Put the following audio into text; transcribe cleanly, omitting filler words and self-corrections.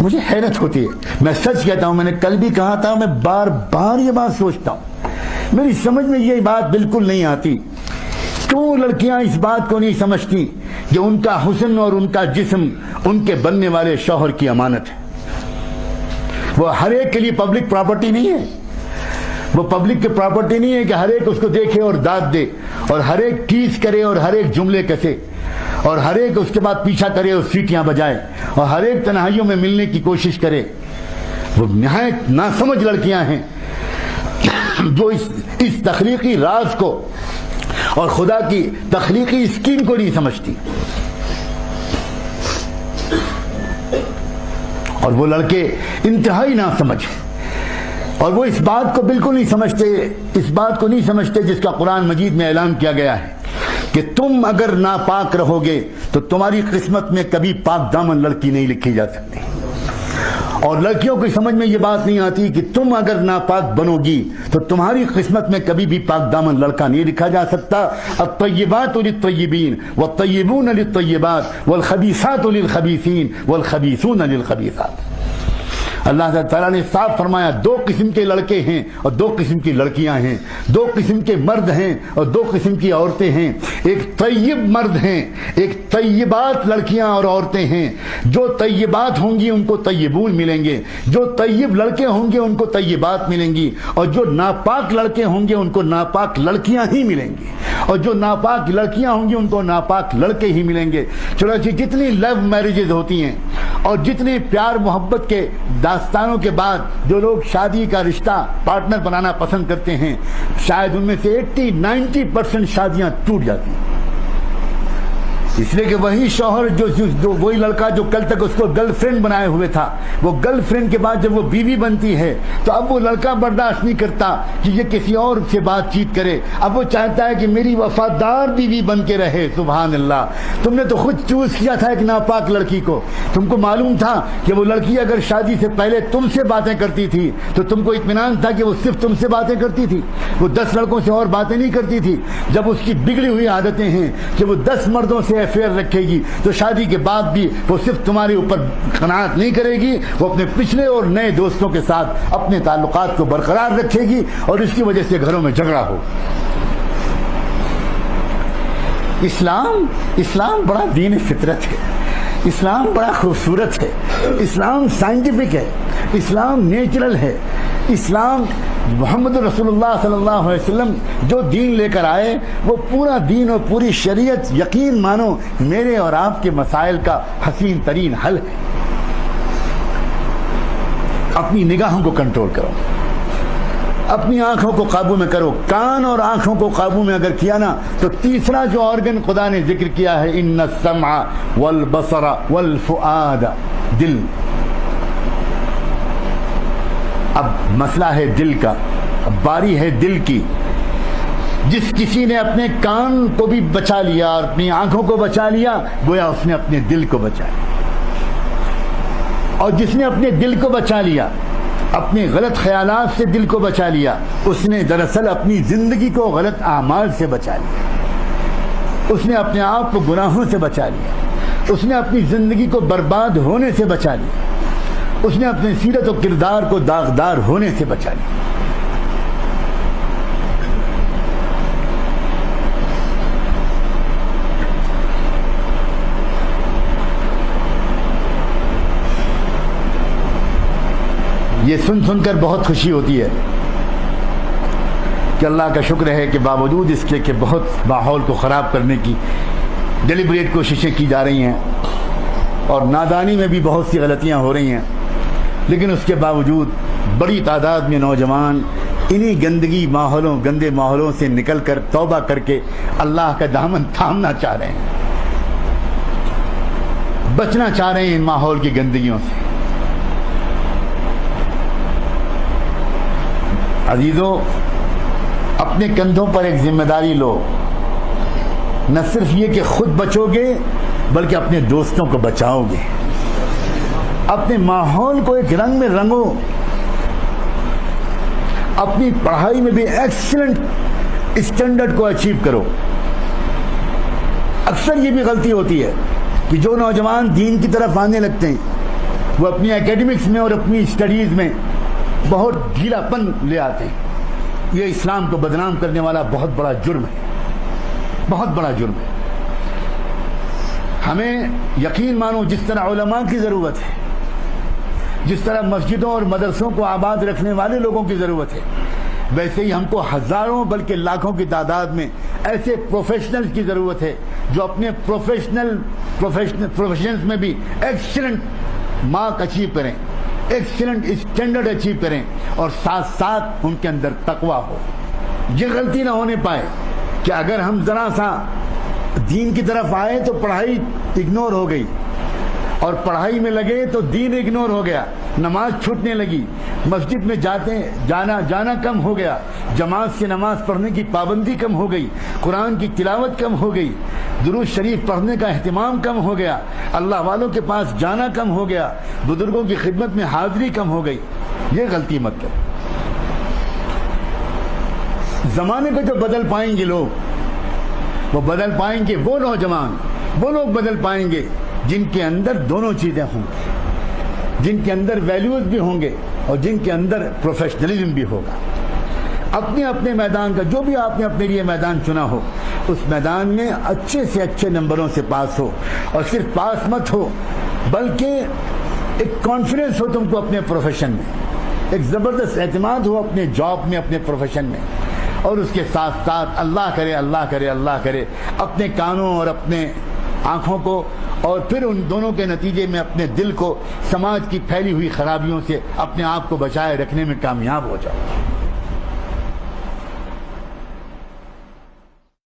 مجھے حیرت ہوتی ہے، میں سچ کہتا ہوں، میں نے کل بھی کہا تھا، میں بار بار یہ بات سوچتا ہوں، میری سمجھ میں یہ بات بالکل نہیں آتی، کیوں لڑکیاں اس بات کو نہیں سمجھتی کہ ان کا حسن اور ان کا جسم ان کے بننے والے شوہر کی امانت ہے۔ وہ ہر ایک کے لیے پبلک پراپرٹی نہیں ہے، وہ پبلک کی پراپرٹی نہیں ہے کہ ہر ایک اس کو دیکھے اور داد دے اور ہر ایک ٹیز کرے اور ہر ایک جملے کسے اور ہر ایک اس کے بعد پیچھا کرے اور سیٹیاں بجائے اور ہر ایک تنہائیوں میں ملنے کی کوشش کرے۔ وہ نہایت ناسمجھ لڑکیاں ہیں جو اس تخلیقی راز کو اور خدا کی تخلیقی اسکیم کو نہیں سمجھتی، اور وہ لڑکے انتہائی ناسمجھ ہیں، اور وہ اس بات کو بالکل نہیں سمجھتے، اس بات کو نہیں سمجھتے جس کا قرآن مجید میں اعلان کیا گیا ہے کہ تم اگر ناپاک رہو گے تو تمہاری قسمت میں کبھی پاک دامن لڑکی نہیں لکھی جا سکتی، اور لڑکیوں کی سمجھ میں یہ بات نہیں آتی کہ تم اگر ناپاک بنو گی تو تمہاری قسمت میں کبھی بھی پاک دامن لڑکا نہیں لکھا جا سکتا۔ الطیبات للطیبین والطیبون للطیبات والخبیثات للخبیثین والخبیثون للخبیثات۔ اللہ تعالیٰ نے صاف فرمایا دو قسم کے لڑکے ہیں اور دو قسم کی لڑکیاں ہیں، دو قسم کے مرد ہیں اور دو قسم کی عورتیں ہیں، ایک طیب مرد ہیں، ایک طیبات لڑکیاں اور عورتیں ہیں۔ جو طیبات ہوں گی ان کو طیبون ملیں گے، جو طیب لڑکے ہوں گے ان کو طیبات ملیں گی، اور جو ناپاک لڑکے ہوں گے ان کو ناپاک لڑکیاں ہی ملیں گی، اور جو ناپاک لڑکیاں ہوں گی ان کو ناپاک لڑکے ہی ملیں گے۔ چلو جتنی لو میرجز ہوتی ہیں اور جتنے پیار محبت کے داستانوں کے بعد جو لوگ شادی کا رشتہ پارٹنر بنانا پسند کرتے ہیں، شاید ان میں سے 80-90% شادیاں ٹوٹ جاتی ہیں، اس لیے کہ وہی شوہر جو وہی لڑکا جو کل تک اس کو گرل فرینڈ بنائے ہوئے تھا، وہ گرل فرینڈ کے بعد جب وہ بیوی بنتی ہے تو اب وہ لڑکا برداشت نہیں کرتا کہ یہ کسی اور سے بات چیت کرے، اب وہ چاہتا ہے کہ میری وفادار بیوی بن کے رہے۔ سبحان اللہ، تم نے تو خود چوز کیا تھا ایک ناپاک لڑکی کو، تم کو معلوم تھا کہ وہ لڑکی اگر شادی سے پہلے تم سے باتیں کرتی تھی تو تم کو اطمینان تھا کہ وہ صرف تم سے باتیں کرتی تھی، وہ 10 لڑکوں سے اور باتیں نہیں کرتی تھی۔ جب اس کی بگڑی ہوئی عادتیں ہیں کہ وہ 10 مردوں سے افیئر رکھے گی تو شادی کے بعد بھی وہ صرف تمہارے اوپر قناعت نہیں کرے گی، وہ اپنے پچھلے اور نئے دوستوں کے ساتھ اپنے تعلقات کو برقرار رکھے گی اور اس کی وجہ سے گھروں میں جھگڑا ہو۔ اسلام بڑا دین فطرت ہے، اسلام بڑا خوبصورت ہے، اسلام سائنٹیفک ہے، اسلام نیچرل ہے، اسلام محمد رسول اللہ صلی اللہ علیہ وسلم جو دین لے کر آئے وہ پورا دین اور پوری شریعت یقین مانو میرے اور آپ کے مسائل کا حسین ترین حل ہے۔ اپنی نگاہوں کو کنٹرول کرو، اپنی آنکھوں کو قابو میں کرو، کان اور آنکھوں کو قابو میں اگر کیا نا تو تیسرا جو آرگن خدا نے ذکر کیا ہے ان السمع والبصر والفؤاد، دل۔ اب مسئلہ ہے دل کا، اب باری ہے دل کی۔ جس کسی نے اپنے کان کو بھی بچا لیا اور اپنی آنکھوں کو بچا لیا گویا اس نے اپنے دل کو بچا لیا، اور جس نے اپنے دل کو بچا لیا، اپنے غلط خیالات سے دل کو بچا لیا، اس نے دراصل اپنی زندگی کو غلط اعمال سے بچا لیا، اس نے اپنے آپ کو گناہوں سے بچا لیا، اس نے اپنی زندگی کو برباد ہونے سے بچا لیا، اس نے اپنے سیرت و کردار کو داغدار ہونے سے بچا لیا۔ یہ سن کر بہت خوشی ہوتی ہے کہ اللہ کا شکر ہے کہ باوجود اس کے کہ بہت ماحول کو خراب کرنے کی ڈیلیبریٹ کوششیں کی جا رہی ہیں اور نادانی میں بھی بہت سی غلطیاں ہو رہی ہیں، لیکن اس کے باوجود بڑی تعداد میں نوجوان انہی گندے ماحولوں سے نکل کر توبہ کر کے اللہ کا دامن تھامنا چاہ رہے ہیں، بچنا چاہ رہے ہیں ان ماحول کی گندگیوں سے۔ عزیزو، اپنے کندھوں پر ایک ذمہ داری لو، نہ صرف یہ کہ خود بچو گے بلکہ اپنے دوستوں کو بچاؤ گے، اپنے ماحول کو ایک رنگ میں رنگو، اپنی پڑھائی میں بھی ایکسلنٹ اسٹینڈرڈ کو اچیو کرو۔ اکثر یہ بھی غلطی ہوتی ہے کہ جو نوجوان دین کی طرف آنے لگتے ہیں وہ اپنی اکیڈمکس میں اور اپنی اسٹڈیز میں بہت ڈھیلا پن لے آتے ہیں. یہ اسلام کو بدنام کرنے والا بہت بڑا جرم ہے, بہت بڑا جرم ہے. ہمیں یقین مانو جس طرح علماء کی ضرورت ہے, جس طرح مسجدوں اور مدرسوں کو آباد رکھنے والے لوگوں کی ضرورت ہے, ویسے ہی ہم کو ہزاروں بلکہ لاکھوں کی تعداد میں ایسے پروفیشنلز کی ضرورت ہے جو اپنے پروفیشنز میں بھی ایکسیلنٹ مارک اچیو کریں, ایکسیلنٹ اسٹینڈرڈ اچیو کریں, اور ساتھ ساتھ ان کے اندر تقویٰ ہو. یہ غلطی نہ ہونے پائے کہ اگر ہم ذرا سا دین کی طرف آئے تو پڑھائی اگنور ہو گئی, اور پڑھائی میں لگے تو دین اگنور ہو گیا, نماز چھوٹنے لگی, مسجد میں جانا کم ہو گیا, جماعت سے نماز پڑھنے کی پابندی کم ہو گئی, قرآن کی تلاوت کم ہو گئی, درود شریف پڑھنے کا اہتمام کم ہو گیا, اللہ والوں کے پاس جانا کم ہو گیا, بزرگوں کی خدمت میں حاضری کم ہو گئی. یہ غلطی مت کرو. زمانے کو جو بدل پائیں گے لوگ, وہ بدل پائیں گے, وہ نوجوان, وہ لوگ بدل پائیں گے جن کے اندر دونوں چیزیں ہوں گی, جن کے اندر ویلیوز بھی ہوں گے اور جن کے اندر پروفیشنلزم بھی ہوگا. اپنے اپنے میدان کا جو بھی آپ نے اپنے لیے میدان چنا ہو, اس میدان میں اچھے سے اچھے نمبروں سے پاس ہو, اور صرف پاس مت ہو بلکہ ایک کانفیڈنس ہو تم کو اپنے پروفیشن میں, ایک زبردست اعتماد ہو اپنے جاب میں, اپنے پروفیشن میں, اور اس کے ساتھ ساتھ اللہ کرے اللہ کرے اللہ کرے اپنے کانوں اور اپنے آنکھوں کو, اور پھر ان دونوں کے نتیجے میں اپنے دل کو سماج کی پھیلی ہوئی خرابیوں سے اپنے آپ کو بچائے رکھنے میں کامیاب ہو جاؤ.